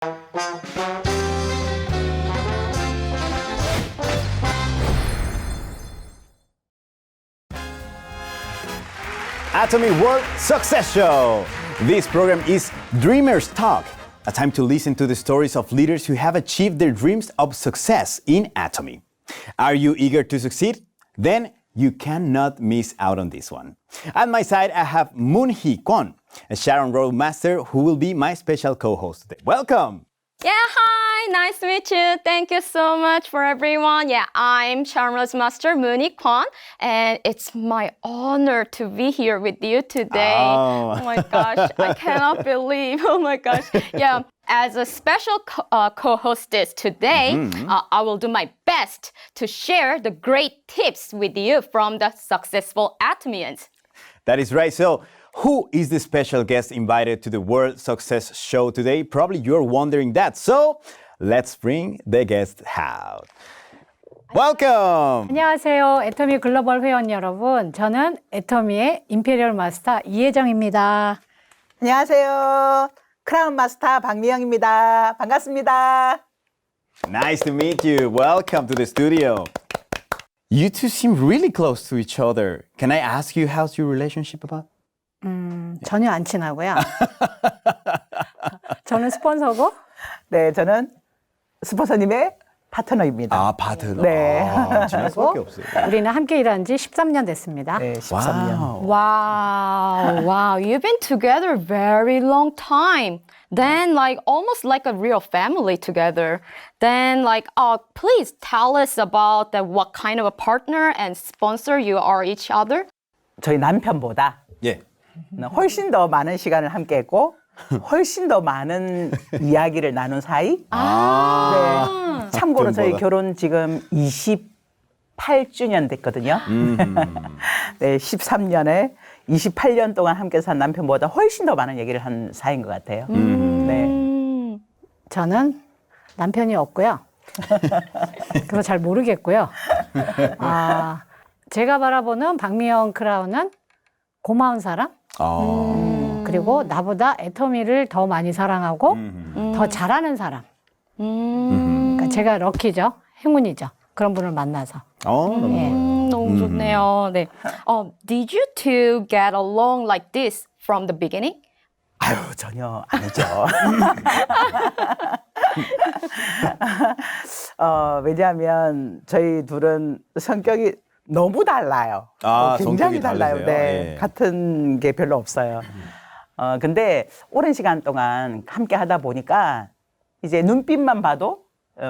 Atomy World Success Show. This program is Dreamers Talk, a time to listen to the stories of leaders who have achieved their dreams of success in Atomy. Are you eager to succeed? Then you cannot miss out on this one. At my side, I have Moon Hee Kwon, a Sharon Roadmaster who will be my special co-host today. Welcome! Yeah, hi, nice to meet you. Thank you so much for everyone. Yeah, I'm Charmrose Master Moon Hee Kwon, and it's my honor to be here with you today. Oh. Oh my gosh, I cannot believe. Oh my gosh. Yeah, as a special co-hostess today, I will do my best to share the great tips with you from the successful Atomians. That is right. So, who is the special guest invited to the World Success Show today? Probably you're wondering that. So, let's bring the guest out. Welcome! 안녕하세요. 애터미 글로벌 회원 여러분. 저는 애터미의 임페리얼 마스터 이혜정입니다. 안녕하세요. 크라운 마스터 박미영입니다. 반갑습니다. Nice to meet you. Welcome to the studio. You two seem really close to each other. Can I ask you how's your relationship about? 전혀 안 친하고요. 저는 스폰서고 네, 저는 스폰서님의 파트너입니다. 아, 파트너. 네. 아, 지날 수밖에 없어요. 우리는 함께 일한 지 13년 됐습니다. 네, 13년. Wow, you've been together very long time. Then almost like a real family together. Then please tell us about what kind of a partner and sponsor you are each other. 저희 남편보다 예. 훨씬 더 많은 시간을 함께 했고 훨씬 더 많은 이야기를 나눈 사이. 네. 참고로 저희 남편보다. 결혼 지금 28주년 됐거든요. 네, 13년에 28년 동안 함께 산 남편보다 훨씬 더 많은 얘기를 한 사이인 것 같아요. 네. 저는 남편이 없고요. 그거 잘 모르겠고요. 제가 바라보는 박미영 크라운은 고마운 사람, 그리고 나보다 애터미를 더 많이 사랑하고 더 잘하는 사람. 그러니까 제가 럭키죠. 행운이죠. 그런 분을 만나서. 너무 좋네요. 네. Did you two get along like this from the beginning? 아유, 전혀 아니죠. 왜냐하면 저희 둘은 성격이 너무 달라요. 굉장히 성격이 달라요. 다르세요? 네, 예. 같은 게 별로 없어요. 근데 오랜 시간 동안 함께 하다 보니까 이제 눈빛만 봐도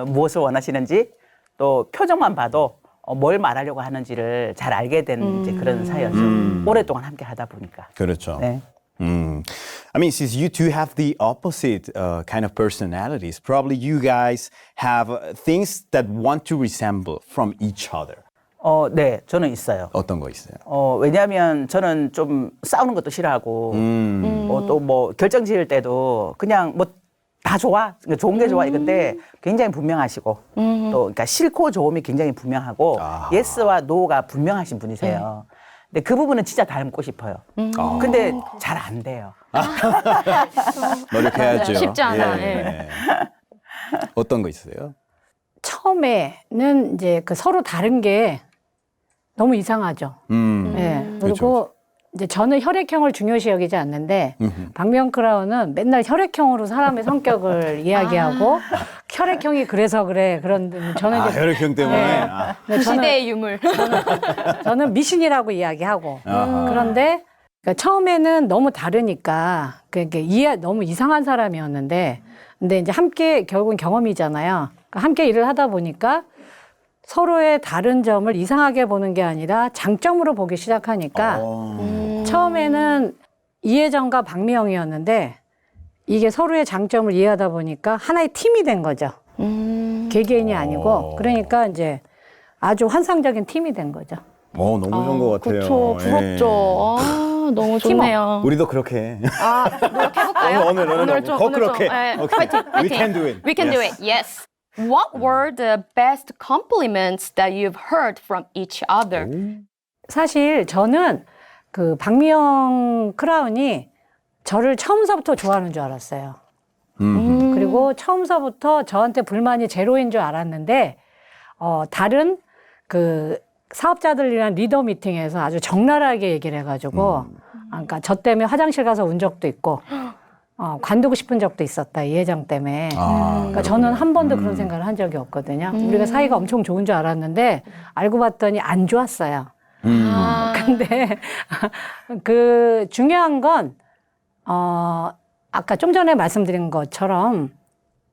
무엇을 원하시는지 또 표정만 봐도 뭘 말하려고 하는지를 잘 알게 된 이제 그런 사이였죠. 오랫동안 함께 하다 보니까. 그렇죠. 네. I mean, since you two have the opposite kind of personalities, probably you guys have things that want to resemble from each other. 네, 저는 있어요. 어떤 거 있어요? 왜냐하면 저는 좀 싸우는 것도 싫어하고, 또 결정 지을 때도 그냥 다 좋아. 좋은 게 좋아. 이건데 굉장히 분명하시고, 또 그러니까 싫고 좋음이 굉장히 분명하고, 예스와 노가 분명하신 분이세요. 근데 그 부분은 진짜 닮고 싶어요. 근데 잘 안 돼요. 노력해야죠. 쉽지 않아. 예. 어떤 거 있어요? 처음에는 이제 서로 다른 게 너무 이상하죠. 예. 그리고 이제 저는 혈액형을 중요시 여기지 않는데 박미영 크라운은 맨날 혈액형으로 사람의 성격을 이야기하고 혈액형이 그래서 그래. 그런 저는 이제 혈액형 때문에. 근데 시대의 유물. 저는 미신이라고 이야기하고 그런데 그러니까 처음에는 너무 다르니까 그게 너무 이상한 사람이었는데 근데 이제 함께 결국은 경험이잖아요. 그러니까 함께 일을 하다 보니까 서로의 다른 점을 이상하게 보는 게 아니라 장점으로 보기 시작하니까 처음에는 이혜정과 박미영이었는데 이게 서로의 장점을 이해하다 보니까 하나의 팀이 된 거죠. 개개인이 아니고 그러니까 이제 아주 환상적인 팀이 된 거죠. 너무 좋은 것 같아요. 그렇죠. 부럽죠. 너무 좋네요. 우리도 그렇게 해. 노력해볼까요? 오늘 좀, 꼭 오늘 좀, 그렇게. 예, 오케이. 화이팅, We 화이팅. can do it. We can do Yes. it, yes. What were the best compliments that you've heard from each other? 사실 저는 그 박미영 크라운이 저를 처음서부터 좋아하는 줄 알았어요. 그리고 처음서부터 저한테 불만이 제로인 줄 알았는데 다른 그 사업자들이랑 리더 미팅에서 아주 적나라하게 얘기를 해가지고 그러니까 저 때문에 화장실 가서 운 적도 있고 관두고 싶은 적도 있었다 이 회장 때문에. 그러니까 저는 한 번도 그런 생각을 한 적이 없거든요. 우리가 사이가 엄청 좋은 줄 알았는데 알고 봤더니 안 좋았어요. 근데 그 중요한 건 아까 좀 전에 말씀드린 것처럼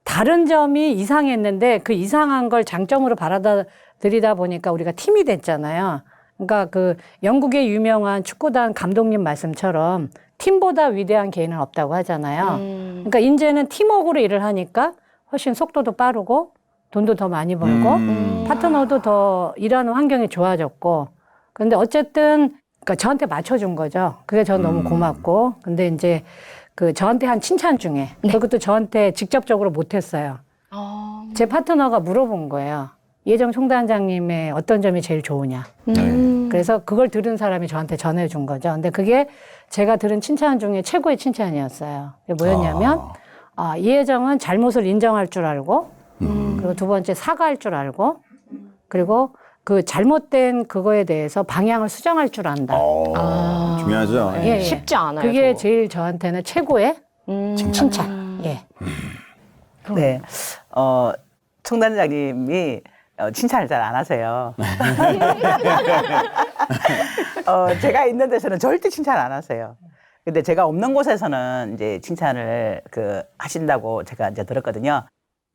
다른 점이 이상했는데 그 이상한 걸 장점으로 받아들이다 보니까 우리가 팀이 됐잖아요. 그러니까 그 영국의 유명한 축구단 감독님 말씀처럼 팀보다 위대한 개인은 없다고 하잖아요. 그러니까 이제는 팀워크로 일을 하니까 훨씬 속도도 빠르고 돈도 더 많이 벌고 파트너도 더 일하는 환경이 좋아졌고. 근데 어쨌든 그러니까 저한테 맞춰준 거죠. 그게 전 너무 고맙고. 근데 이제 그 저한테 한 칭찬 중에 그것도 저한테 직접적으로 못했어요. 제 파트너가 물어본 거예요. 이혜정 총단장님의 어떤 점이 제일 좋으냐. 그래서 그걸 들은 사람이 저한테 전해준 거죠. 근데 그게 제가 들은 칭찬 중에 최고의 칭찬이었어요. 그게 뭐였냐면 이혜정은 잘못을 인정할 줄 알고 그리고 두 번째 사과할 줄 알고 그리고 그 잘못된 그거에 대해서 방향을 수정할 줄 안다. 중요하죠. 예, 예. 쉽지 않아요. 그게 저거. 제일 저한테는 최고의 칭찬. 예. 네. 총단장님이 칭찬을 잘 안 하세요. 제가 있는 데서는 절대 칭찬 안 하세요. 근데 제가 없는 곳에서는 이제 칭찬을 하신다고 제가 이제 들었거든요.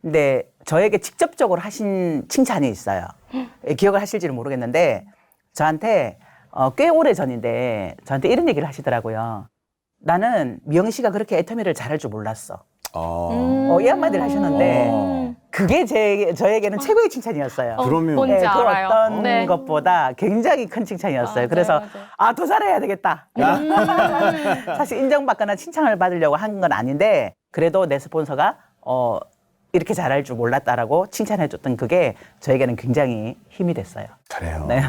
근데 저에게 직접적으로 하신 칭찬이 있어요. 기억을 하실지는 모르겠는데 저한테 꽤 오래 전인데 저한테 이런 얘기를 하시더라고요. 나는 미영 씨가 그렇게 애터미를 잘할 줄 몰랐어. 이 한마디를 하셨는데 그게 저에게는 최고의 칭찬이었어요. 그러면 뭔지 그 알아요. 어떤 네. 것보다 굉장히 큰 칭찬이었어요. 그래서 더 잘해야 되겠다. 사실 인정받거나 칭찬을 받으려고 한 건 아닌데 그래도 내 스폰서가 이렇게 잘할 줄 몰랐다라고 칭찬해줬던 그게 저에게는 굉장히 힘이 됐어요. 그래요. 네.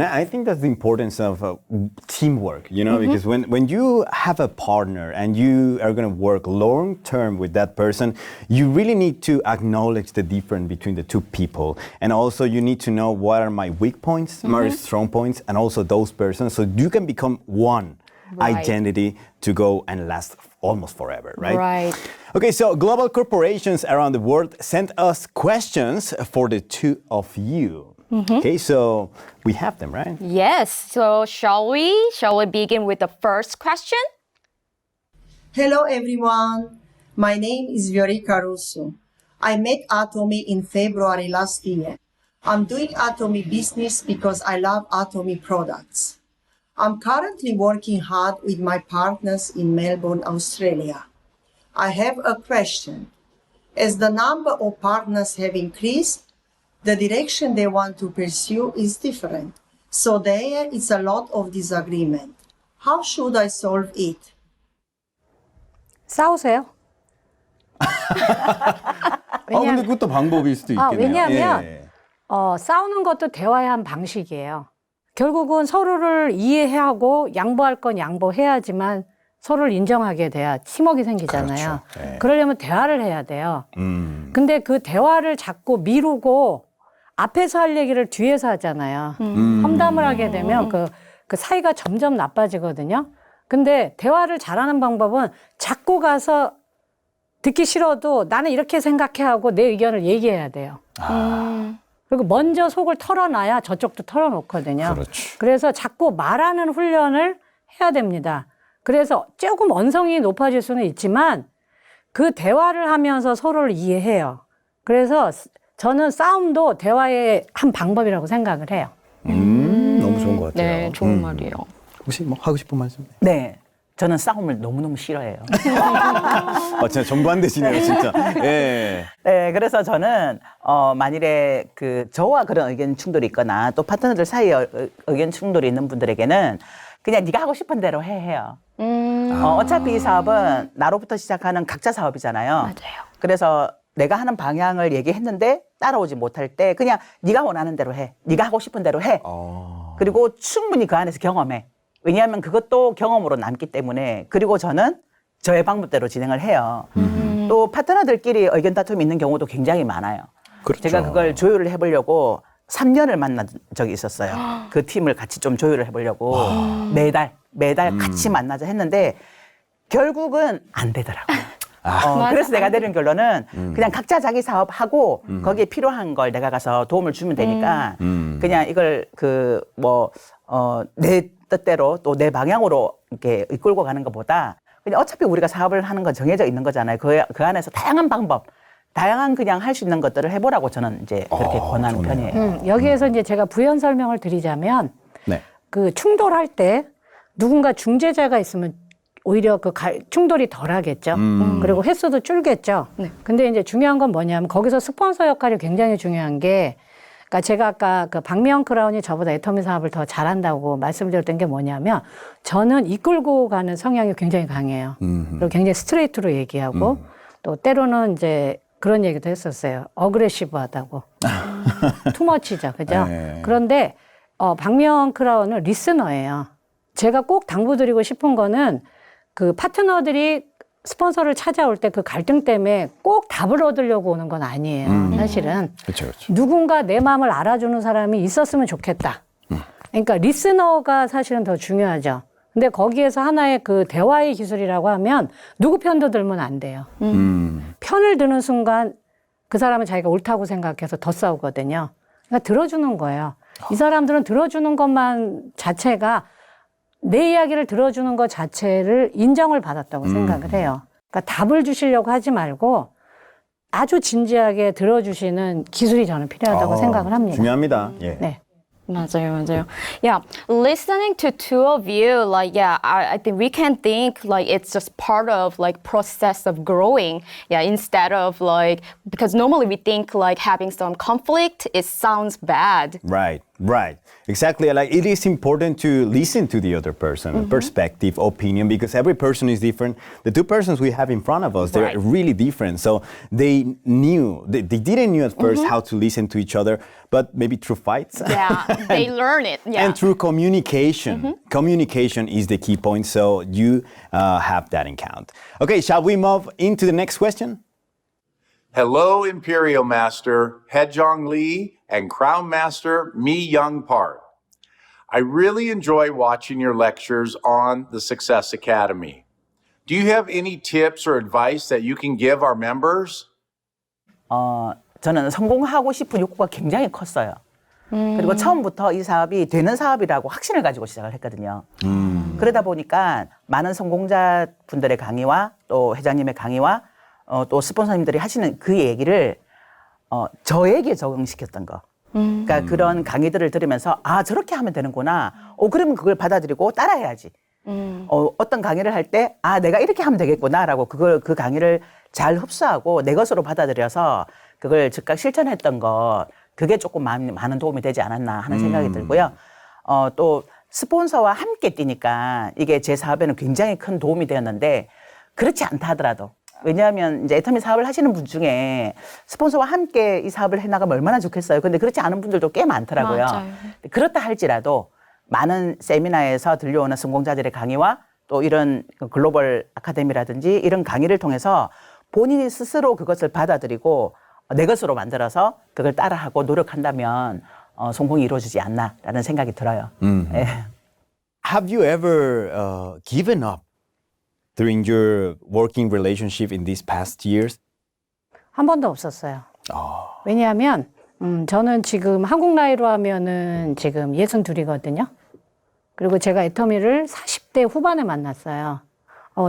I think that's the importance of teamwork, because when you have a partner and you are going to work long term with that person, you really need to acknowledge the difference between the two people. And also you need to know what are my weak points, my strong points, and also those persons, so you can become one identity to go and last almost forever, right? Right. Okay, so global corporations around the world sent us questions for the two of you. Okay, so we have them, right? Yes. So shall we begin with the first question? Hello everyone, my name is Viorica Russo. I met Atomy in February last year. I'm doing Atomy business because I love Atomy products. I'm currently working hard with my partners in Melbourne, Australia. I have a question. As the number of partners have increased, the direction they want to pursue is different. So there is a lot of disagreement. How should I solve it? 싸우세요. 근데 그것도 방법일 수도 있겠네요. 왜냐하면 예. 싸우는 것도 대화의 한 방식이에요. 결국은 서로를 이해하고 양보할 건 양보해야지만 서로를 인정하게 돼야 팀워크가 생기잖아요. 그렇죠. 네. 그러려면 대화를 해야 돼요. 근데 그 대화를 자꾸 미루고 앞에서 할 얘기를 뒤에서 하잖아요. 험담을 하게 되면 그 사이가 점점 나빠지거든요. 근데 대화를 잘하는 방법은 자꾸 가서 듣기 싫어도 나는 이렇게 생각해 하고 내 의견을 얘기해야 돼요. 그리고 먼저 속을 털어놔야 저쪽도 털어놓거든요. 그렇죠. 그래서 자꾸 말하는 훈련을 해야 됩니다. 그래서 조금 언성이 높아질 수는 있지만 그 대화를 하면서 서로를 이해해요. 그래서 저는 싸움도 대화의 한 방법이라고 생각을 해요. 너무 좋은 것 같아요. 네, 좋은 말이에요. 혹시 뭐 하고 싶은 말씀? 네. 저는 싸움을 너무너무 싫어해요. 진짜 정반대시네요, 진짜. 예. 네, 그래서 저는 만일에 저와 그런 의견 충돌이 있거나 또 파트너들 사이에 의견 충돌이 있는 분들에게는 그냥 네가 하고 싶은 대로 해요. 어차피 이 사업은 나로부터 시작하는 각자 사업이잖아요. 맞아요. 그래서 내가 하는 방향을 얘기했는데 따라오지 못할 때 그냥 네가 원하는 대로 해. 네가 하고 싶은 대로 해. 그리고 충분히 그 안에서 경험해. 왜냐하면 그것도 경험으로 남기 때문에. 그리고 저는 저의 방법대로 진행을 해요. 또 파트너들끼리 의견 다툼이 있는 경우도 굉장히 많아요. 그렇죠. 제가 그걸 조율을 해보려고 3년을 만난 적이 있었어요. 그 팀을 같이 좀 조율을 해보려고 매달 같이 만나자 했는데 결국은 안 되더라고요. 그래서 내가 내린 결론은 그냥 각자 자기 사업하고 거기에 필요한 걸 내가 가서 도움을 주면 되니까 그냥 이걸 내 뜻대로 또 내 방향으로 이렇게 이끌고 가는 것보다 그냥 어차피 우리가 사업을 하는 건 정해져 있는 거잖아요. 그 안에서 다양한 방법, 다양한 그냥 할 수 있는 것들을 해보라고 저는 이제 그렇게 권하는 편이에요. 여기에서 이제 제가 부연 설명을 드리자면 네. 그 충돌할 때 누군가 중재자가 있으면 오히려 그 충돌이 덜 하겠죠. 그리고 횟수도 줄겠죠. 근데 이제 중요한 건 뭐냐면 거기서 스폰서 역할이 굉장히 중요한 게 그러니까 제가 아까 그 박미영 크라운이 저보다 애터미 사업을 더 잘한다고 말씀드렸던 게 뭐냐면 저는 이끌고 가는 성향이 굉장히 강해요. 그리고 굉장히 스트레이트로 얘기하고 또 때로는 이제 그런 얘기도 했었어요. 어그레시브하다고. 투머치죠. 그죠? 네. 그런데 박미영 크라운은 리스너예요. 제가 꼭 당부드리고 싶은 거는 그 파트너들이 스폰서를 찾아올 때 그 갈등 때문에 꼭 답을 얻으려고 오는 건 아니에요. 사실은. 그렇죠, 그렇죠. 누군가 내 마음을 알아주는 사람이 있었으면 좋겠다. 그러니까 리스너가 사실은 더 중요하죠. 근데 거기에서 하나의 그 대화의 기술이라고 하면 누구 편도 들면 안 돼요. 편을 드는 순간 그 사람은 자기가 옳다고 생각해서 더 싸우거든요. 그러니까 들어주는 거예요. 이 사람들은 들어주는 것만 자체가 내 이야기를 들어주는 것 자체를 인정을 받았다고 생각을 해요. 그러니까 답을 주시려고 하지 말고 아주 진지하게 들어주시는 기술이 저는 필요하다고 생각을 합니다. 중요합니다. 예. 네. 맞아요. Yeah, listening to two of you, like, yeah, I think we can think like it's just part of like process of growing. Yeah, instead of like, because normally we think like having some conflict, it sounds bad. Right, right. Exactly. Like it is important to listen to the other person, perspective, opinion, because every person is different. The two persons we have in front of us, they're Right. really different. So they didn't know at first how to listen to each other, but maybe through fights. Yeah, they learn it. Yeah. And through communication. Communication is the key point, so you have that in count. Okay, shall we move into the next question? Hello, Imperial Master Hejong Lee and Crown Master Mi Young Park. I really enjoy watching your lectures on the Success Academy. Do you have any tips or advice that you can give our members? 저는 성공하고 싶은 욕구가 굉장히 컸어요. 그리고 처음부터 이 사업이 되는 사업이라고 확신을 가지고 시작을 했거든요. 그러다 보니까 많은 성공자 분들의 강의와 또 회장님의 강의와 또 스폰서님들이 하시는 그 얘기를 저에게 적응시켰던 거. 그러니까 그런 강의들을 들으면서 아 저렇게 하면 되는구나. 그러면 그걸 받아들이고 따라해야지. 어떤 강의를 할 때 아 내가 이렇게 하면 되겠구나라고 그 강의를 잘 흡수하고 내 것으로 받아들여서 그걸 즉각 실천했던 것 그게 조금 많은 도움이 되지 않았나 하는 생각이 들고요. 또 스폰서와 함께 뛰니까 이게 제 사업에는 굉장히 큰 도움이 되었는데 그렇지 않다 하더라도 왜냐하면 이제 애터미 사업을 하시는 분 중에 스폰서와 함께 이 사업을 해나가면 얼마나 좋겠어요. 근데 그렇지 않은 분들도 꽤 많더라고요. 맞아요. 그렇다 할지라도 많은 세미나에서 들려오는 성공자들의 강의와 또 이런 글로벌 아카데미라든지 이런 강의를 통해서 본인이 스스로 그것을 받아들이고 내 것으로 만들어서 그걸 따라하고 노력한다면 성공이 이루어지지 않나라는 생각이 들어요. 예. Have you ever given up during your working relationship in these past years? 한 번도 없었어요. 왜냐하면 저는 지금 한국 나이로 하면은 지금 62이거든요. 그리고 제가 애터미를 40대 후반에 만났어요.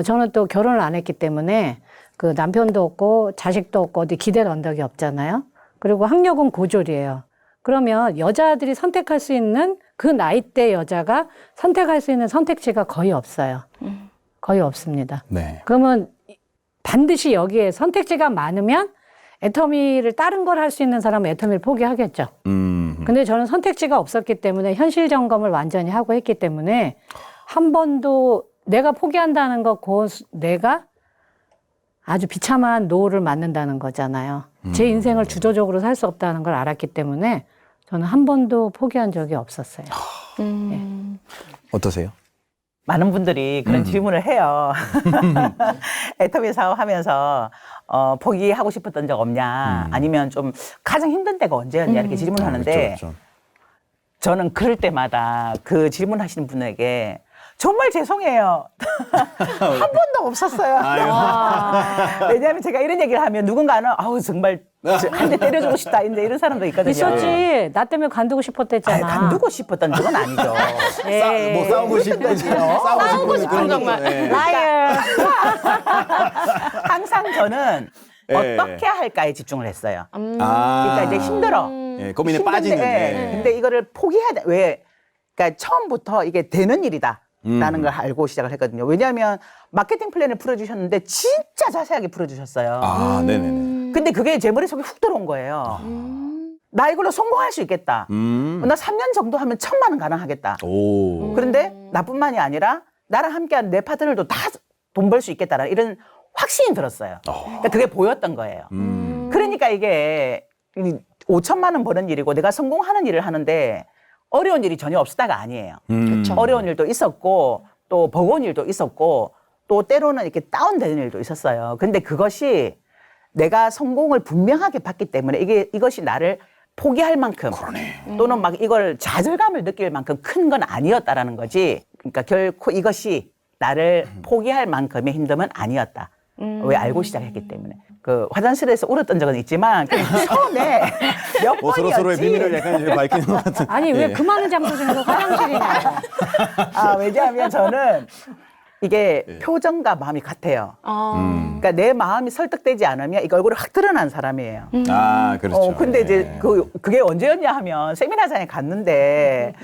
저는 또 결혼을 안 했기 때문에 그 남편도 없고 자식도 없고 어디 기댈 언덕이 없잖아요. 그리고 학력은 고졸이에요. 그러면 여자들이 선택할 수 있는 그 나이대 여자가 선택할 수 있는 선택지가 거의 없어요. 거의 없습니다. 네. 그러면 반드시 여기에 선택지가 많으면 애터미를 다른 걸 할 수 있는 사람은 애터미를 포기하겠죠. 근데 저는 선택지가 없었기 때문에 현실 점검을 완전히 하고 했기 때문에 한 번도 내가 포기한다는 거, 내가 아주 비참한 노후를 맞는다는 거잖아요. 제 인생을 주도적으로 살 수 없다는 걸 알았기 때문에 저는 한 번도 포기한 적이 없었어요. 어떠세요? 많은 분들이 그런 질문을 해요. 애터미 사업하면서 포기하고 싶었던 적 없냐, 아니면 좀 가장 힘든 때가 언제였냐 이렇게 질문하는데 그렇죠. 저는 그럴 때마다 그 질문하시는 분에게 정말 죄송해요. 한 번도 없었어요. 왜냐하면 제가 이런 얘기를 하면 누군가는 아우 정말 한 대 때려주고 싶다 이런 사람도 있거든요. 있었지. 나 때문에 관두고 싶었댔잖아. 간두고 싶었던 적은 아니죠. 뭐 싸우고 싶다죠. 싸우고 싶은 정말. 라이어. 항상 저는 예. 어떻게 할까에 집중을 했어요. 아. 그러니까 이제 힘들어. 예, 고민에 힘든데, 빠지는. 예. 근데 이거를 포기해야 돼. 왜? 그러니까 처음부터 이게 되는 일이다. 라는 걸 알고 시작을 했거든요. 왜냐하면 마케팅 플랜을 풀어주셨는데 진짜 자세하게 풀어주셨어요. 아, 네네네. 근데 그게 제 머릿속에 훅 들어온 거예요. 나 이걸로 성공할 수 있겠다. 나 3년 정도 하면 1,000만 원 가능하겠다. 오. 그런데 나뿐만이 아니라 나랑 함께한 내 파트너들도 다 돈 벌 수 있겠다라는 이런 확신이 들었어요. 그러니까 그게 보였던 거예요. 그러니까 이게 5,000만 원 버는 일이고 내가 성공하는 일을 하는데 어려운 일이 전혀 없었다가 아니에요. 어려운 일도 있었고 또 버거운 일도 있었고 또 때로는 이렇게 다운되는 일도 있었어요. 근데 그것이 내가 성공을 분명하게 봤기 때문에 이것이 나를 포기할 만큼 또는 막 이걸 좌절감을 느낄 만큼 큰 건 아니었다라는 거지. 그러니까 결코 이것이 나를 포기할 만큼의 힘듦은 아니었다. 왜 알고 시작했기 때문에. 그 화장실에서 울었던 적은 있지만 처음에 몇 번이었지. 서로의 비밀을 약간 이제 밝히는 것 같은. 아니 왜 그 많은 장소 중에서 화장실이냐고. 왜냐하면 저는 이게 표정과 마음이 같아요. 그러니까 내 마음이 설득되지 않으면 이거 얼굴이 확 드러난 사람이에요. 아, 그렇죠. 근데 이제 그게 언제였냐 하면 세미나장에 갔는데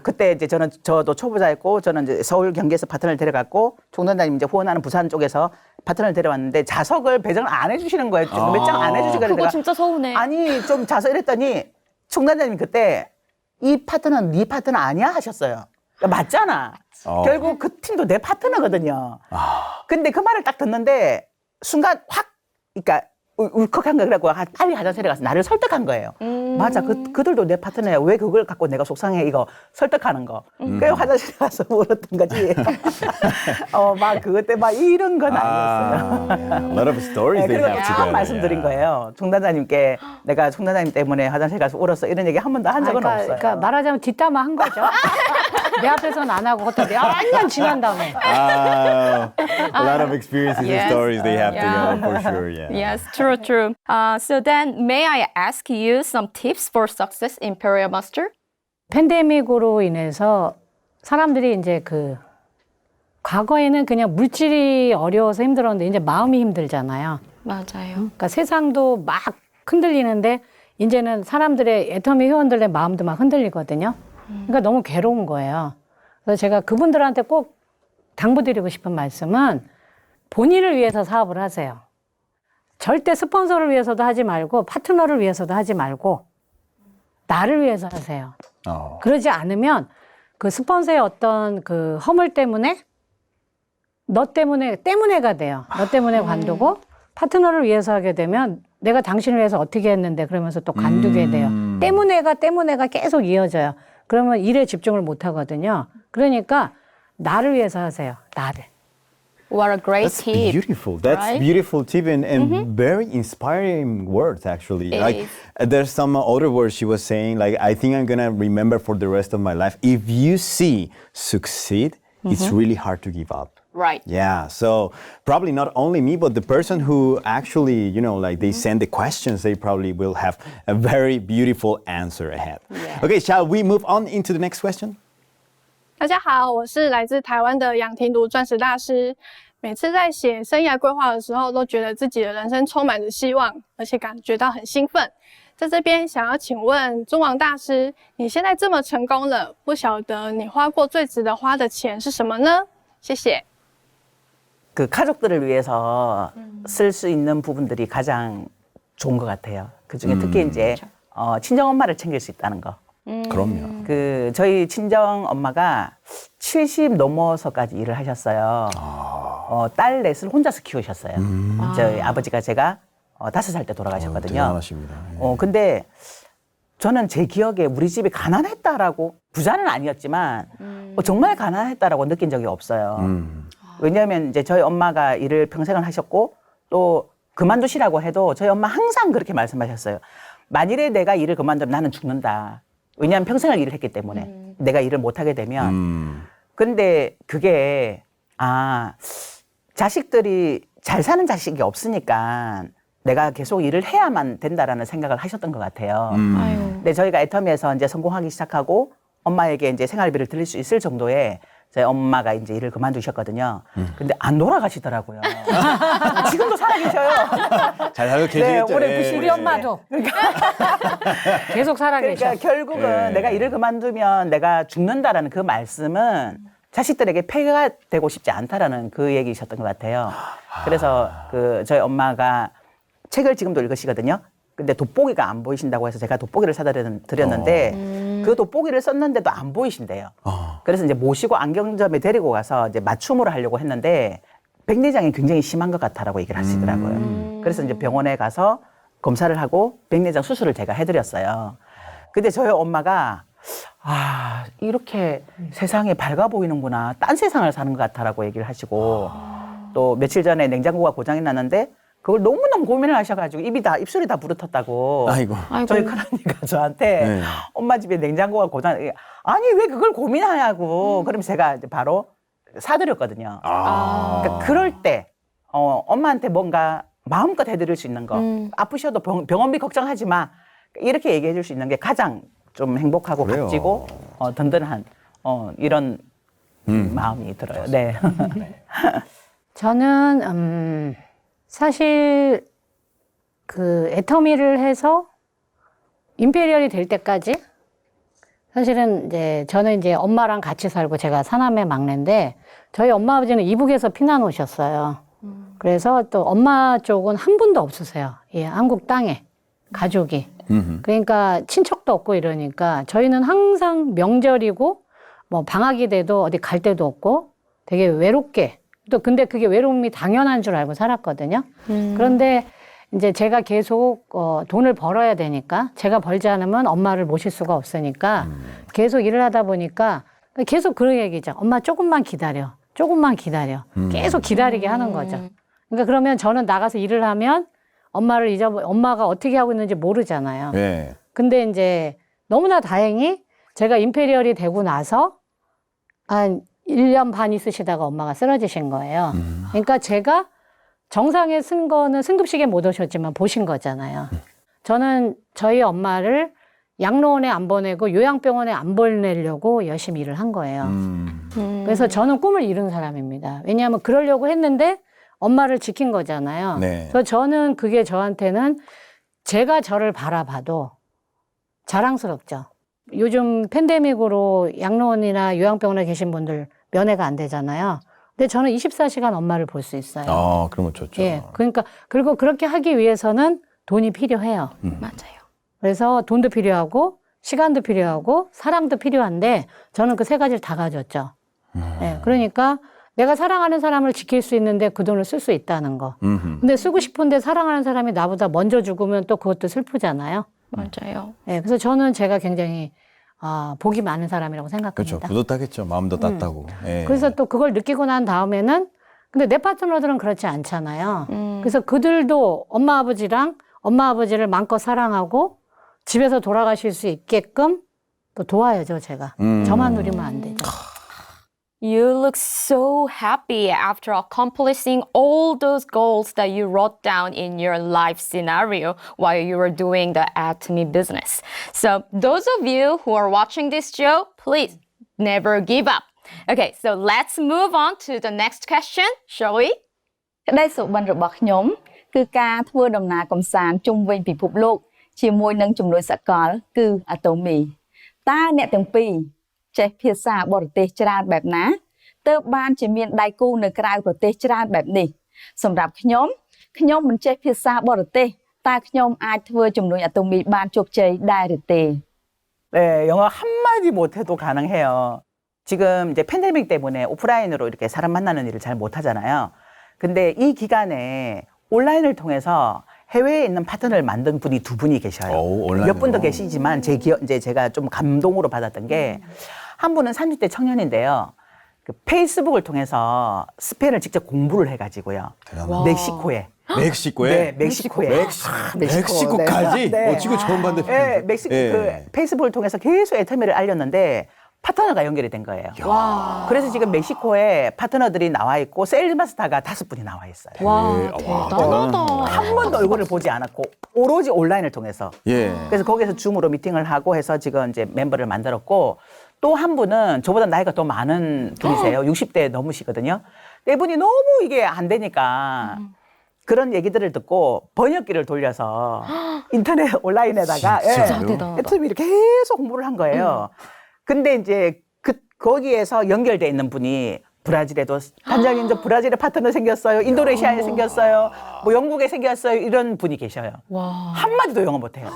그때 이제 저도 초보자였고 저는 이제 서울 경기에서 파트너를 데려갔고 총단장님 이제 후원하는 부산 쪽에서 파트너를 데려왔는데 자석을 배정을 안 해주시는 거예요. 몇 장 안 해주시니까 그거 내가 진짜 서운해. 아니 좀 자석 이랬더니 총단장님이 그때 이 파트너는 네 파트너 아니야 하셨어요. 그러니까 맞잖아. 결국 그 팀도 내 파트너거든요. 근데 그 말을 딱 듣는데 순간 확, 그러니까 울컥한 거 그래갖고 빨리 화장실에 가서 나를 설득한 거예요. 맞아, 그들도 내 파트너야. 왜 그걸 갖고 내가 속상해? 이거 설득하는 거. 그래서 화장실에 가서 울었던 거지. 막 그것 때 막 이런 건 아니었어요. A lot of stories they 그리고 have 쭉 together. 말씀드린 거예요. 총단장님께 내가 총단장님 때문에 화장실 가서 울었어. 이런 얘기 한 번도 한 적은 없어요. 그러니까 말하자면 뒷담화 한 거죠. 내 앞에서는 안 하고 겉에 몇 년 지난 다음에. A lot of experiences and Yes. stories they have Yeah. together for sure. Yeah. Yes, true, true. So then, may I ask you some tips for success, Imperial Master? 팬데믹으로 인해서 사람들이 이제 과거에는 그냥 물질이 어려워서 힘들었는데 이제 마음이 힘들잖아요. 맞아요. 그러니까 세상도 막 흔들리는데 이제는 사람들의 애터미 회원들의 마음도 막 흔들리거든요. 그러니까 너무 괴로운 거예요. 그래서 제가 그분들한테 꼭 당부드리고 싶은 말씀은 본인을 위해서 사업을 하세요. 절대 스폰서를 위해서도 하지 말고 파트너를 위해서도 하지 말고 나를 위해서 하세요. 그러지 않으면 그 스폰서의 어떤 그 허물 때문에 너 때문에가 돼요. 너 때문에 관두고 파트너를 위해서 하게 되면 내가 당신을 위해서 어떻게 했는데 그러면서 또 관두게 돼요. 때문에가 계속 이어져요. 그러면 일에 집중을 못 하거든요. 그러니까 나를 위해서 하세요. 나를. What a great That's tip. beautiful. That's right? beautiful tip and very inspiring words actually. It like is. there's some other words she was saying like I think I'm gonna remember for the rest of my life. If you see succeed, it's really hard to give up. Right. Yeah, so probably not only me, but the person who actually, like they send the questions, they probably will have a very beautiful answer ahead. Okay, shall we move on into the next question? 大家好，我是来自台湾的杨廷读钻石大师。每次在写生涯规划的时候，都觉得自己的人生充满着希望，而且感觉到很兴奋。在这边想要请问中王大师，你现在这么成功了，不晓得你花过最值得花的钱是什么呢？谢谢。 그 가족들을 위해서 쓸 수 있는 부분들이 가장 좋은 것 같아요. 그 중에 특히 이제 친정 엄마를 챙길 수 있다는 거. 그럼요. 그 저희 친정 엄마가 70 넘어서까지 일을 하셨어요. 딸 넷을 혼자서 키우셨어요. 저희 아버지가 제가 5살 때 돌아가셨거든요. 대단하십니다. 근데 저는 제 기억에 우리 집이 가난했다라고 부자는 아니었지만 정말 가난했다라고 느낀 적이 없어요. 왜냐하면 이제 저희 엄마가 일을 평생을 하셨고 또 그만두시라고 해도 저희 엄마 항상 그렇게 말씀하셨어요. 만일에 내가 일을 그만두면 나는 죽는다. 왜냐하면 평생을 일을 했기 때문에 내가 일을 못하게 되면. 그런데 그게 자식들이 잘 사는 자식이 없으니까 내가 계속 일을 해야만 된다라는 생각을 하셨던 것 같아요. 아유. 근데 저희가 애터미에서 이제 성공하기 시작하고 엄마에게 이제 생활비를 드릴 수 있을 정도의 저희 엄마가 이제 일을 그만두셨거든요. 근데 안 돌아가시더라고요. 지금도 살아계셔요. 잘 살고 계시겠죠. 올해 예. 90 우리 엄마도 계속 살아계셔. 그러니까 결국은 네. 내가 일을 그만두면 내가 죽는다라는 그 말씀은 자식들에게 폐가 되고 싶지 않다라는 그 얘기이셨던 것 같아요. 그래서 그 저희 엄마가 책을 지금도 읽으시거든요. 근데 돋보기가 안 보이신다고 해서 제가 돋보기를 사다 드렸는데 그 돋보기를 썼는데도 안 보이신대요. 그래서 이제 모시고 안경점에 데리고 가서 이제 맞춤으로 하려고 했는데 백내장이 굉장히 심한 것 같다라고 얘기를 하시더라고요. 그래서 이제 병원에 가서 검사를 하고 백내장 수술을 제가 해드렸어요. 근데 저희 엄마가 이렇게 세상이 밝아 보이는구나. 딴 세상을 사는 것 같다라고 얘기를 하시고 또 며칠 전에 냉장고가 고장이 났는데 그걸 너무너무 고민을 하셔가지고 입술이 다 부르텄다고. 아이고. 저희 큰언니가 저한테 네. 엄마 집에 냉장고가 고장, 아니 왜 그걸 고민하냐고. 그럼 제가 이제 바로 사드렸거든요. 그러니까 그럴 때 엄마한테 뭔가 마음껏 해드릴 수 있는 거, 아프셔도 병원비 걱정하지 마. 이렇게 얘기해 줄 수 있는 게 가장 좀 행복하고 그래요. 값지고 든든한 이런 마음이 들어요. 네. 저는 사실 그 애터미를 해서 임페리얼이 될 때까지 사실은 이제 저는 이제 엄마랑 같이 살고 제가 사남매 막내인데 저희 엄마 아버지는 이북에서 피난 오셨어요. 그래서 또 엄마 쪽은 한 분도 없으세요. 예, 한국 땅에 가족이. 그러니까 친척도 없고 이러니까 저희는 항상 명절이고 뭐 방학이 돼도 어디 갈 데도 없고 되게 외롭게 또 근데 그게 외로움이 당연한 줄 알고 살았거든요. 그런데 이제 제가 계속 돈을 벌어야 되니까 제가 벌지 않으면 엄마를 모실 수가 없으니까 계속 일을 하다 보니까 계속 그런 얘기죠. 엄마 조금만 기다려. 조금만 기다려. 계속 기다리게 하는 거죠. 그러니까 그러면 저는 나가서 일을 하면 엄마가 어떻게 하고 있는지 모르잖아요. 네. 근데 이제 너무나 다행히 제가 임페리얼이 되고 나서 한 1년 반 있으시다가 엄마가 쓰러지신 거예요. 그러니까 제가 정상에 쓴 거는 승급식에 못 오셨지만 보신 거잖아요. 저는 저희 엄마를 양로원에 안 보내고 요양병원에 안 보내려고 열심히 일을 한 거예요. 그래서 저는 꿈을 이룬 사람입니다. 왜냐하면 그러려고 했는데 엄마를 지킨 거잖아요. 네. 그래서 저는 그게 저한테는 제가 저를 바라봐도 자랑스럽죠. 요즘 팬데믹으로 양로원이나 요양병원에 계신 분들 면회가 안 되잖아요. 근데 저는 24시간 엄마를 볼 수 있어요. 그런 거 좋죠. 예. 그러니까, 그리고 그렇게 하기 위해서는 돈이 필요해요. 맞아요. 그래서 돈도 필요하고, 시간도 필요하고, 사랑도 필요한데, 저는 그 세 가지를 다 가졌죠. 예. 그러니까, 내가 사랑하는 사람을 지킬 수 있는데 그 돈을 쓸 수 있다는 거. 근데 쓰고 싶은데 사랑하는 사람이 나보다 먼저 죽으면 또 그것도 슬프잖아요. 맞아요. 예. 그래서 저는 제가 굉장히, 복이 많은 사람이라고 생각합니다. 그렇죠. 뿌듯하겠죠. 마음도 따뜻하고. 예. 그래서 또 그걸 느끼고 난 다음에는 근데 내 파트너들은 그렇지 않잖아요. 그래서 그들도 엄마 아버지를 마음껏 사랑하고 집에서 돌아가실 수 있게끔 또 도와야죠, 제가. 저만 누리면 안 되죠. You look so happy after accomplishing all those goals that you wrote down in your life scenario while you were doing the Atomy business. So those of you who are watching this show, please never give up. Okay, so let's move on to the next question, shall we? ក្តីសុបិនរបស់ខ្ញុំគឺការធ្វើដំណើរកម្សាន្តជុំវិញពិភពលោកជាមួយនឹងជំនួយសកលគឺ Atomy តើអ្នកទាំងពីរចេះភាសាបរទេសច្រើនបែបណាទើបបានជាមានដៃគូនៅក្រៅប្រទេសច្រើនបែបនេះសម្រាប់ខ្ញុំមិនចេះភាសាបរទេសតើខ្ញុំអាចធ្វើជំនួយ Atomy បានជោគជ័យដែរឬទេ 네, 영어 한마디 못해도 가능해요. 지금 이제 팬데믹 때문에 오프라인으로 이렇게 사람 만나는 일을 잘 못하잖아요. 근데 이 기간에 온라인을 통해서 해외에 있는 파트너를 만든 분이 두 분이 계셔요. 온라인으로. 몇 분도 계시지만 이제 제가 좀 감동으로 받았던 게 한 분은 30대 청년인데요. 그 페이스북을 통해서 스페인을 직접 공부를 해가지고요. 대단하다. 멕시코에 멕시코에? 네, 멕시코에. 멕시코까지? 네. 지금 처음 봤는데. 네, 멕시코 그 페이스북을 통해서 계속 애터미를 알렸는데 파트너가 연결이 된 거예요. 그래서 지금 멕시코에 파트너들이 나와 있고 세일즈마스터가 5분이 나와 있어요. 와, 예, 대단하다. 한 번도 얼굴을 보지 않았고 오로지 온라인을 통해서. 예. 그래서 거기서 줌으로 미팅을 하고 해서 지금 이제 멤버를 만들었고 또 한 분은 저보다 나이가 더 많은 분이세요. 60대 넘으시거든요. 네 분이 너무 이게 안 되니까 그런 얘기들을 듣고 번역기를 돌려서 인터넷 온라인에다가 진짜요? 대단하다. 애터미를 계속 홍보를 한 거예요. 근데 이제 거기에서 연결돼 있는 분이 브라질에도 단장님 브라질에 파트너 생겼어요. 인도네시아에 생겼어요. 뭐 영국에 생겼어요. 이런 분이 계셔요. 한마디도 영어 못해요.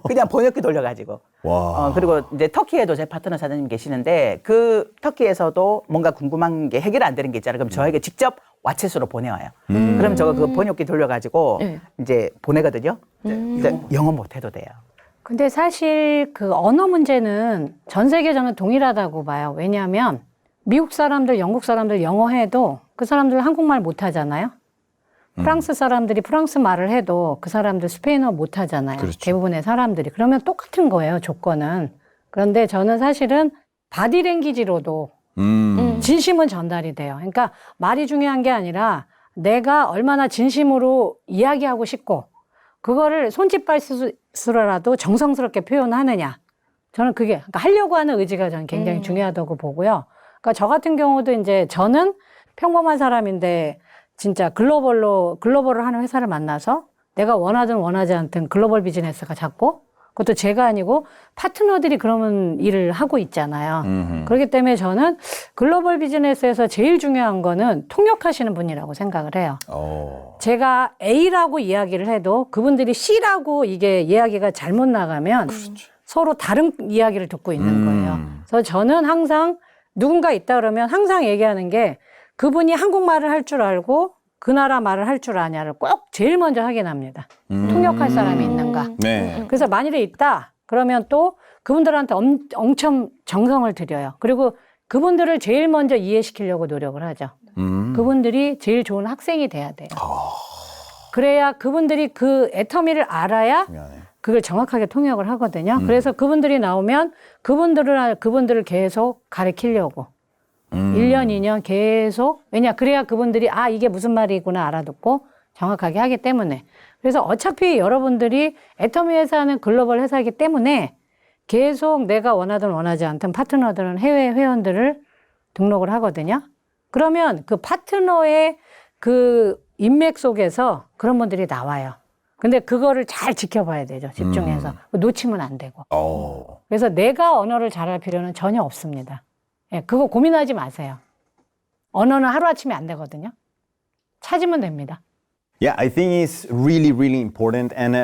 그냥 번역기 돌려가지고. 와. 그리고 이제 터키에도 제 파트너 사장님 계시는데 그 터키에서 뭔가 궁금한 게 해결 안 되는 게 있잖아요. 그럼 저에게 직접 왓챗으로 보내와요. 그럼 저거 그 번역기 돌려가지고 이제 보내거든요. 근데 영어 못해도 돼요. 근데 사실 그 언어 문제는 전 세계 저는 동일하다고 봐요. 왜냐하면 미국 사람들, 영국 사람들 영어 해도 그 사람들 한국말 못 하잖아요. 프랑스 사람들이 프랑스 말을 해도 그 사람들 스페인어 못 하잖아요. 그렇죠. 대부분의 사람들이. 그러면 똑같은 거예요, 조건은. 그런데 저는 사실은 바디랭귀지로도 진심은 전달이 돼요. 그러니까 말이 중요한 게 아니라 내가 얼마나 진심으로 이야기하고 싶고 그거를 손짓발짓으로라도 정성스럽게 표현하느냐. 저는 그게 그러니까 하려고 하는 의지가 저는 굉장히 중요하다고 보고요. 그러니까 저 같은 경우도 이제 저는 평범한 사람인데 진짜 글로벌을 하는 회사를 만나서 내가 원하든 원하지 않든 글로벌 비즈니스가 작고 그것도 제가 아니고 파트너들이 그러면 일을 하고 있잖아요. 그렇기 때문에 저는 글로벌 비즈니스에서 제일 중요한 거는 통역하시는 분이라고 생각을 해요. 제가 A라고 이야기를 해도 그분들이 C라고 이게 이야기가 잘못 나가면 서로 다른 이야기를 듣고 있는 거예요. 그래서 저는 항상 누군가 있다 그러면 항상 얘기하는 게 그분이 한국말을 할 줄 알고 그 나라 말을 할 줄 아냐를 꼭 제일 먼저 확인합니다. 통역할 사람이 있는가. 네. 그래서 만일에 있다 그러면 또 그분들한테 엄청 정성을 들여요. 그리고 그분들을 제일 먼저 이해시키려고 노력을 하죠. 그분들이 제일 좋은 학생이 돼야 돼요. 그래야 그분들이 그 애터미를 알아야 그걸 정확하게 통역을 하거든요. 그래서 그분들이 나오면 그분들을 계속 가르치려고 1년, 2년 계속 그래야 그분들이 이게 무슨 말이구나 알아듣고 정확하게 하기 때문에. 그래서 어차피 여러분들이 애터미 회사는 글로벌 회사이기 때문에 계속 내가 원하든 원하지 않든 파트너들은 해외 회원들을 등록을 하거든요. 그러면 그 파트너의 그 인맥 속에서 그런 분들이 나와요. 근데 그거를 잘 지켜봐야 되죠. 집중해서. 놓치면 안 되고. 그래서 내가 언어를 잘할 필요는 전혀 없습니다. 예, 그거 고민하지 마세요. 언어는 하루아침에 안 되거든요. 찾으면 됩니다. Yeah, I think it's really, really important. And,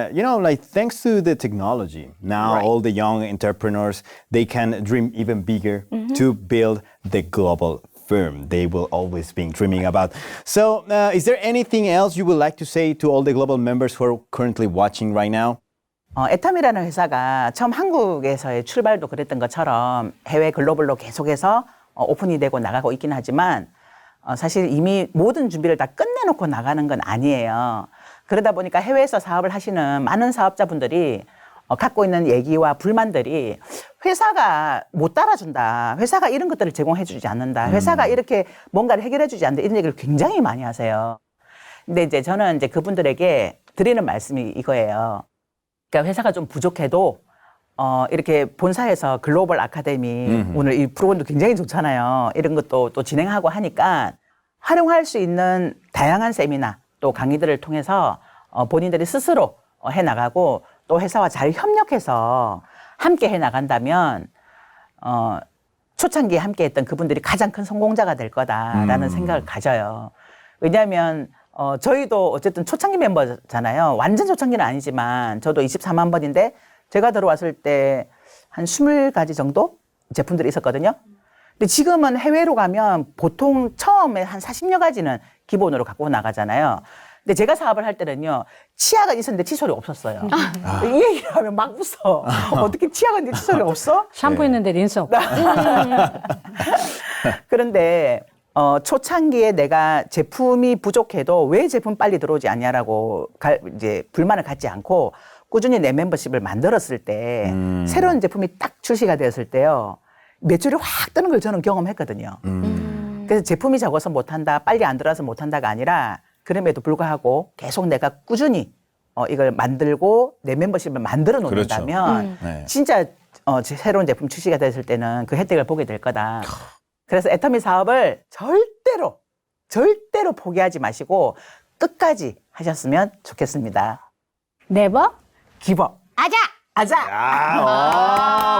like thanks to the technology, now all the young entrepreneurs, they can dream even bigger to build the global firm they will always be dreaming about. So, is there anything else you would like to say to all the global members who are currently watching right now? 애텀이라는 회사가 처음 한국에서의 출발도 그랬던 것처럼 해외 글로벌로 계속해서 오픈이 되고 나가고 있긴 하지만 사실 이미 모든 준비를 다 끝내놓고 나가는 건 아니에요. 그러다 보니까 해외에서 사업을 하시는 많은 사업자분들이 갖고 있는 얘기와 불만들이 회사가 못 따라준다. 회사가 이런 것들을 제공해주지 않는다. 회사가 이렇게 뭔가를 해결해주지 않는다. 이런 얘기를 굉장히 많이 하세요. 근데 이제 저는 이제 그분들에게 드리는 말씀이 이거예요. 그러니까 회사가 좀 부족해도 이렇게 본사에서 글로벌 아카데미 오늘 이 프로그램도 굉장히 좋잖아요. 이런 것도 또 진행하고 하니까 활용할 수 있는 다양한 세미나 또 강의들을 통해서 본인들이 스스로 해나가고 또 회사와 잘 협력해서 함께 해나간다면 초창기에 함께 했던 그분들이 가장 큰 성공자가 될 거다라는 생각을 가져요. 왜냐하면 저희도 어쨌든 초창기 멤버잖아요. 완전 초창기는 아니지만 저도 24만 번인데 제가 들어왔을 때 한 20가지 정도 제품들이 있었거든요. 근데 지금은 해외로 가면 보통 처음에 한 40여 가지는 기본으로 갖고 나가잖아요. 근데 제가 사업을 할 때는요, 치약은 있었는데 칫솔이 없었어요. 이 얘기를 하면 막 웃어. 어떻게 치약은 있는데 칫솔이 없어? 샴푸 있는데 린스 없고. 그런데 초창기에 내가 제품이 부족해도 왜 제품 빨리 들어오지 않냐라고 이제 불만을 갖지 않고 꾸준히 내 멤버십을 만들었을 때 새로운 제품이 딱 출시가 되었을 때요. 매출이 확 뜨는 걸 저는 경험했거든요. 그래서 제품이 적어서 못한다, 빨리 안 들어와서 못한다가 아니라 그럼에도 불구하고 계속 내가 꾸준히 이걸 만들고 내 멤버십을 만들어 놓는다면 네. 진짜 새로운 제품 출시가 됐을 때는 그 혜택을 보게 될 거다. 그래서 애터미 사업을 절대로 포기하지 마시고 끝까지 하셨으면 좋겠습니다. 네버? 기버. 아자!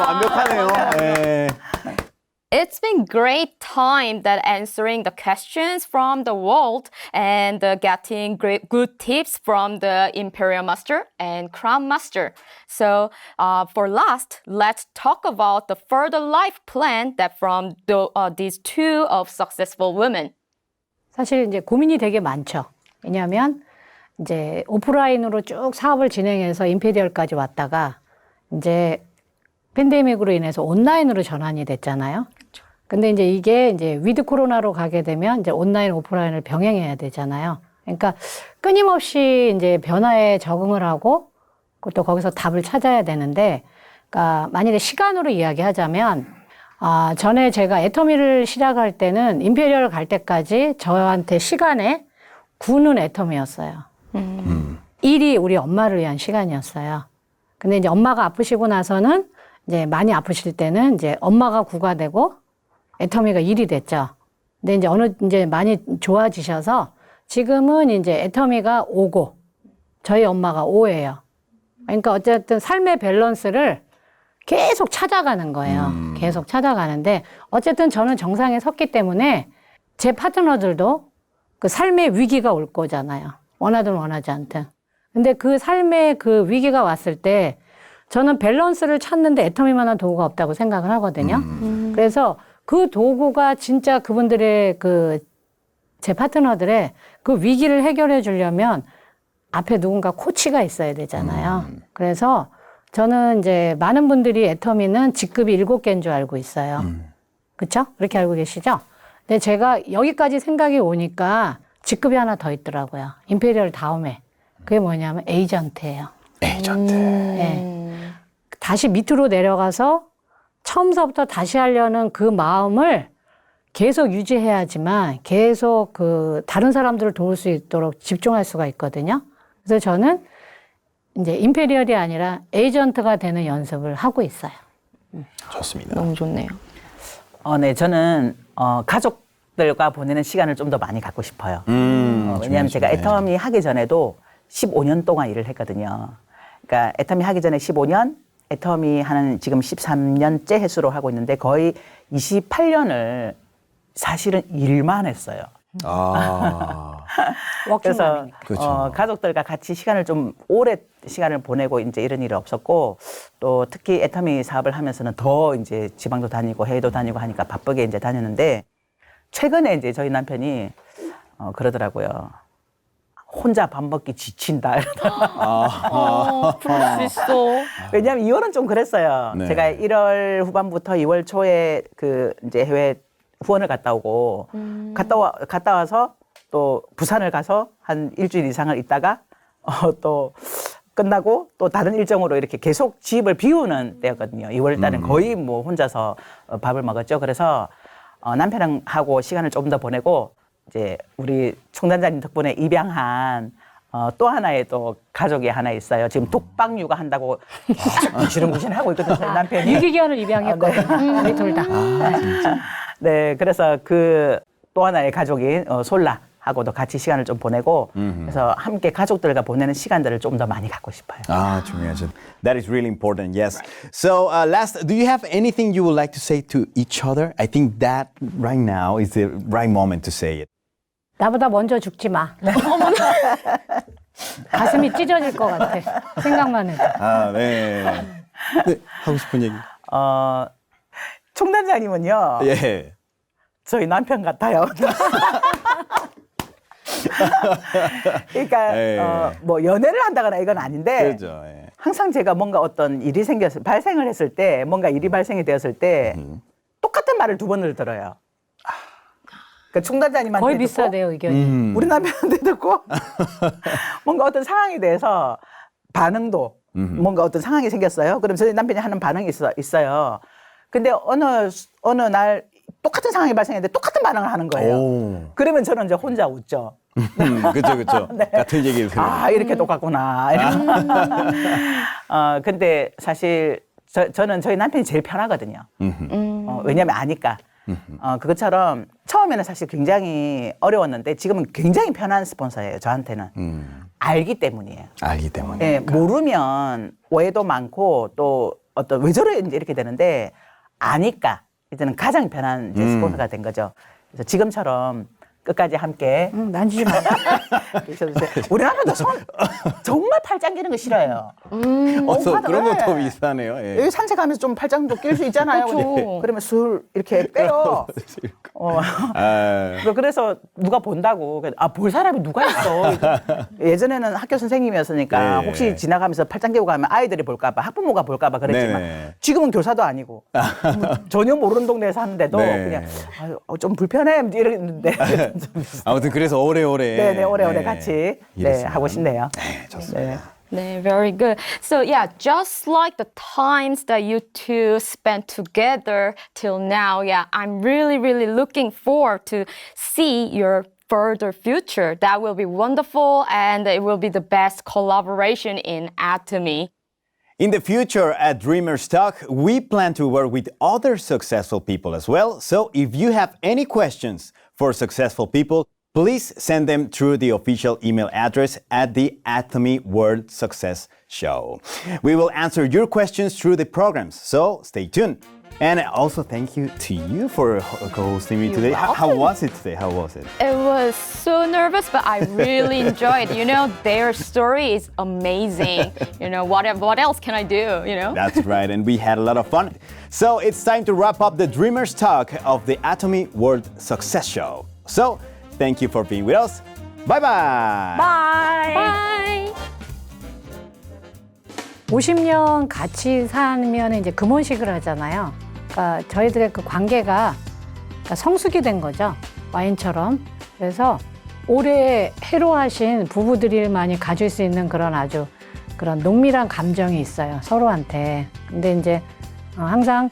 완벽하네요. 네. It's been great time that answering the questions from the world and getting great good tips from the Imperial Master and Crown Master. So for last, let's talk about the further life plan that from these two of successful women. 사실 이제 고민이 되게 많죠. 왜냐하면 이제 오프라인으로 쭉 사업을 진행해서 임페리얼까지 왔다가 이제 팬데믹으로 인해서 온라인으로 전환이 됐잖아요. 근데 이제 이게 이제 위드 코로나로 가게 되면 이제 온라인, 오프라인을 병행해야 되잖아요. 그러니까 끊임없이 이제 변화에 적응을 하고 또 거기서 답을 찾아야 되는데, 그러니까 만일에 시간으로 이야기하자면, 전에 제가 애터미를 시작할 때는 임페리얼 갈 때까지 저한테 시간에 9는 애터미였어요. 1이 우리 엄마를 위한 시간이었어요. 근데 이제 엄마가 아프시고 나서는 이제 많이 아프실 때는 이제 엄마가 9가 되고 애터미가 1이 됐죠. 근데 이제 많이 좋아지셔서 지금은 이제 애터미가 5고 저희 엄마가 5예요. 그러니까 어쨌든 삶의 밸런스를 계속 찾아가는 거예요. 계속 찾아가는데 어쨌든 저는 정상에 섰기 때문에 제 파트너들도 그 삶의 위기가 올 거잖아요. 원하든 원하지 않든. 근데 그 삶의 그 위기가 왔을 때 저는 밸런스를 찾는데 애터미만한 도구가 없다고 생각을 하거든요. 그래서 그 도구가 진짜 그분들의 제 파트너들의 그 위기를 해결해 주려면 앞에 누군가 코치가 있어야 되잖아요. 그래서 저는 이제 많은 분들이 애터미는 직급이 7개인 줄 알고 있어요. 그렇죠? 그렇게 알고 계시죠? 근데 제가 여기까지 생각이 오니까 직급이 하나 더 있더라고요. 임페리얼 다음에. 그게 뭐냐면 에이전트예요. 에이전트. 네. 다시 밑으로 내려가서 처음서부터 다시 하려는 그 마음을 계속 유지해야지만 계속 다른 사람들을 도울 수 있도록 집중할 수가 있거든요. 그래서 저는 이제 임페리얼이 아니라 에이전트가 되는 연습을 하고 있어요. 좋습니다. 너무 좋네요. 네, 저는 가족들과 보내는 시간을 좀 더 많이 갖고 싶어요. 왜냐하면 제가 애터미 하기 전에도 15년 동안 일을 했거든요. 그러니까 애터미 하기 전에 15년, 애터미 하는 지금 13년째 횟수로 하고 있는데 거의 28년을 사실은 일만 했어요. 그래서 그렇죠. 가족들과 같이 시간을 좀 오래 시간을 보내고 이제 이런 일이 없었고 또 특히 애터미 사업을 하면서는 더 이제 지방도 다니고 해외도 다니고 하니까 바쁘게 이제 다녔는데 최근에 이제 저희 남편이 그러더라고요. 혼자 밥 먹기 지친다. 그럴 수 있어. 왜냐하면 2월은 좀 그랬어요. 네. 제가 1월 후반부터 2월 초에 이제 해외 후원을 갔다 오고 갔다 와서 또 부산을 가서 한 일주일 이상을 있다가 또 끝나고 또 다른 일정으로 이렇게 계속 집을 비우는 때였거든요. 2월 달은 거의 뭐 혼자서 밥을 먹었죠. 그래서 남편하고 시간을 좀 더 보내고 이제 우리 총단장님 덕분에 입양한 또 하나의 또 가족이 하나 있어요. 지금 독박 육아한다고 부시름부시름 하고 있거든요. 저희 남편이. 유기견을 입양했거든요. 우리 둘 다. 네, 그래서 또 하나의 가족인 솔라하고도 같이 시간을 좀 보내고 그래서 함께 가족들과 보내는 시간들을 좀 더 많이 갖고 싶어요. 중요하죠. That is really important. Yes. So last, do you have anything you would like to say to each other? I think that right now is the right moment to say it. 나보다 먼저 죽지 마. 가슴이 찢어질 것 같아. 생각만 해도. 네. 네. 하고 싶은 얘기. 총단장님은요. 예. 저희 남편 같아요. 그러니까 뭐 연애를 한다거나 이건 아닌데 그렇죠. 예. 항상 제가 뭔가 어떤 일이 발생을 했을 때 뭔가 일이 발생이 되었을 때 똑같은 말을 2번을 들어요. 그 충돌자님한테 거의 듣고 비슷하대요 의견이. 우리 남편한테 듣고 뭔가 어떤 상황에 대해서 반응도 뭔가 어떤 상황이 생겼어요. 그럼 저희 남편이 하는 반응이 있어요. 근데 어느 날 똑같은 상황이 발생했는데 똑같은 반응을 하는 거예요. 오. 그러면 저는 이제 혼자 웃죠. 그렇죠. 같은 얘기를 들으면. 아, 이렇게 똑같구나. 근데 사실 저는 저희 남편이 제일 편하거든요. 왜냐면 아니까. 그것처럼 처음에는 사실 굉장히 어려웠는데 지금은 굉장히 편한 스폰서예요. 저한테는. 알기 때문이에요. 알기 때문에. 네, 모르면 오해도 많고 또 어떤 왜 저래 이렇게 되는데 아니까 이제는 가장 편한 이제 스폰서가 된 거죠. 그래서 지금처럼 끝까지 함께 만지지 마. 우리 남편도 정말 팔짱 끼는 거 싫어요. 그런 것도 비슷하네요. 예. 여기 산책하면서 좀 팔짱도 낄 수 있잖아요. 그렇죠. 그러면 술 이렇게 빼요. 아, 그래서 누가 본다고. 볼 사람이 누가 있어. 예전에는 학교 선생님이었으니까 네. 혹시 지나가면서 팔짱 끼고 가면 아이들이 볼까봐, 학부모가 볼까봐 그랬지만 네네. 지금은 교사도 아니고 전혀 모르는 동네에서 하는데도 네. 그냥 좀 불편해 이랬는데 아무튼 그래서 오래오래. 네네 오래오래 같이 일했습니다. 하고 싶네요. 네, 좋습니다. 네, very good. So yeah, just like the times that you two spent together till now, yeah, I'm really, really looking forward to see your further future. That will be wonderful and it will be the best collaboration in Atomy. In the future at Dreamers Talk, we plan to work with other successful people as well. So if you have any questions for successful people, please send them through the official email address at the Atomy World Success Show. We will answer your questions through the programs, so stay tuned. And also thank you to you for co-hosting me today. How welcome. was it today? How was it? It was so nervous, but I really enjoyed it. You know, their story is amazing. You know, what else can I do, you know? That's right, and we had a lot of fun. So it's time to wrap up the Dreamers Talk of the Atomy World Success Show. So thank you for being with us. Bye-bye. Bye! 50년 같이 살면 이제 금혼식을 하잖아요. 그러니까 저희들의 그 관계가 그러니까 성숙이 된 거죠. 와인처럼. 그래서 오래 해로하신 부부들만이 가질 수 있는 그런 아주 그런 농밀한 감정이 있어요. 서로한테. 근데 이제 항상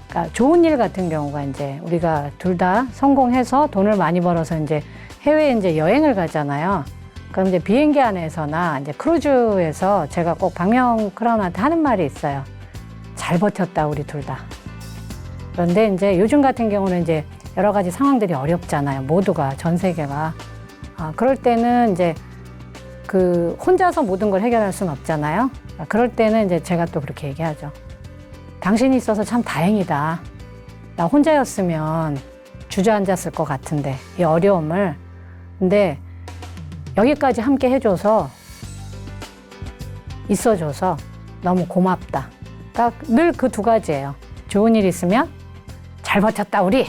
그러니까 좋은 일 같은 경우가 이제 우리가 둘 다 성공해서 돈을 많이 벌어서 이제 해외에 이제 여행을 가잖아요. 그럼 이제 비행기 안에서나 이제 크루즈에서 제가 꼭 박명 크라운한테 하는 말이 있어요. 잘 버텼다, 우리 둘 다. 그런데 이제 요즘 같은 경우는 이제 여러 가지 상황들이 어렵잖아요. 모두가, 전 세계가. 그럴 때는 이제 그 혼자서 모든 걸 해결할 수는 없잖아요. 그럴 때는 이제 제가 또 그렇게 얘기하죠. 당신이 있어서 참 다행이다. 나 혼자였으면 주저앉았을 것 같은데, 이 어려움을. 근데 여기까지 함께 해줘서, 있어줘서 너무 고맙다. 그러니까 늘 그 두 가지예요. 좋은 일 있으면 잘 버텼다, 우리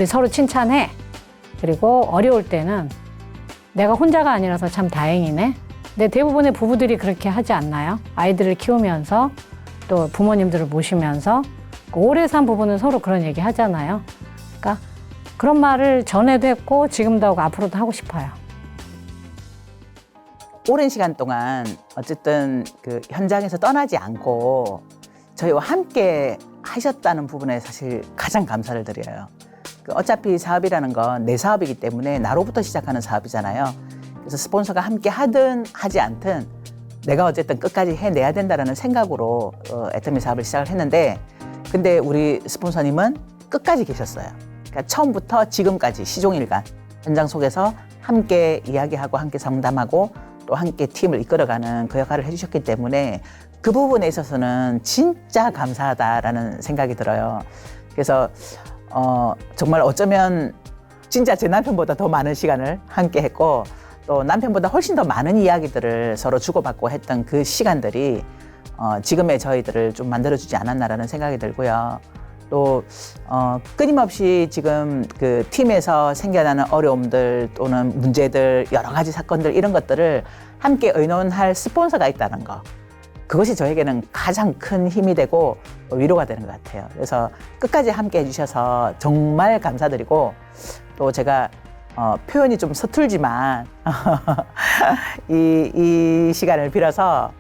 서로 칭찬해. 그리고 어려울 때는 내가 혼자가 아니라서 참 다행이네. 근데 대부분의 부부들이 그렇게 하지 않나요? 아이들을 키우면서 또 부모님들을 모시면서 오래 산 부부는 서로 그런 얘기 하잖아요. 그러니까 그런 말을 전에도 했고 지금도 하고 앞으로도 하고 싶어요. 오랜 시간 동안 어쨌든 그 현장에서 떠나지 않고 저희와 함께 하셨다는 부분에 사실 가장 감사를 드려요. 어차피 사업이라는 건 내 사업이기 때문에 나로부터 시작하는 사업이잖아요. 그래서 스폰서가 함께 하든 하지 않든 내가 어쨌든 끝까지 해내야 된다는 생각으로 애터미 사업을 시작을 했는데, 근데 우리 스폰서님은 끝까지 계셨어요. 그러니까 처음부터 지금까지 시종일관 현장 속에서 함께 이야기하고 함께 상담하고 또 함께 팀을 이끌어가는 그 역할을 해주셨기 때문에 그 부분에 있어서는 진짜 감사하다라는 생각이 들어요. 그래서 정말 어쩌면 진짜 제 남편보다 더 많은 시간을 함께 했고 또 남편보다 훨씬 더 많은 이야기들을 서로 주고받고 했던 그 시간들이 지금의 저희들을 좀 만들어주지 않았나라는 생각이 들고요. 또 끊임없이 지금 그 팀에서 생겨나는 어려움들 또는 문제들 여러 가지 사건들 이런 것들을 함께 의논할 스폰서가 있다는 거, 그것이 저에게는 가장 큰 힘이 되고 위로가 되는 것 같아요. 그래서 끝까지 함께 해주셔서 정말 감사드리고 또 제가 표현이 좀 서툴지만 이 시간을 빌어서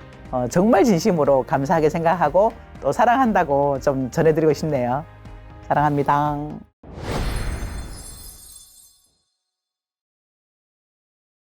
정말 진심으로 감사하게 생각하고 또 사랑한다고 좀 전해드리고 싶네요. 사랑합니다.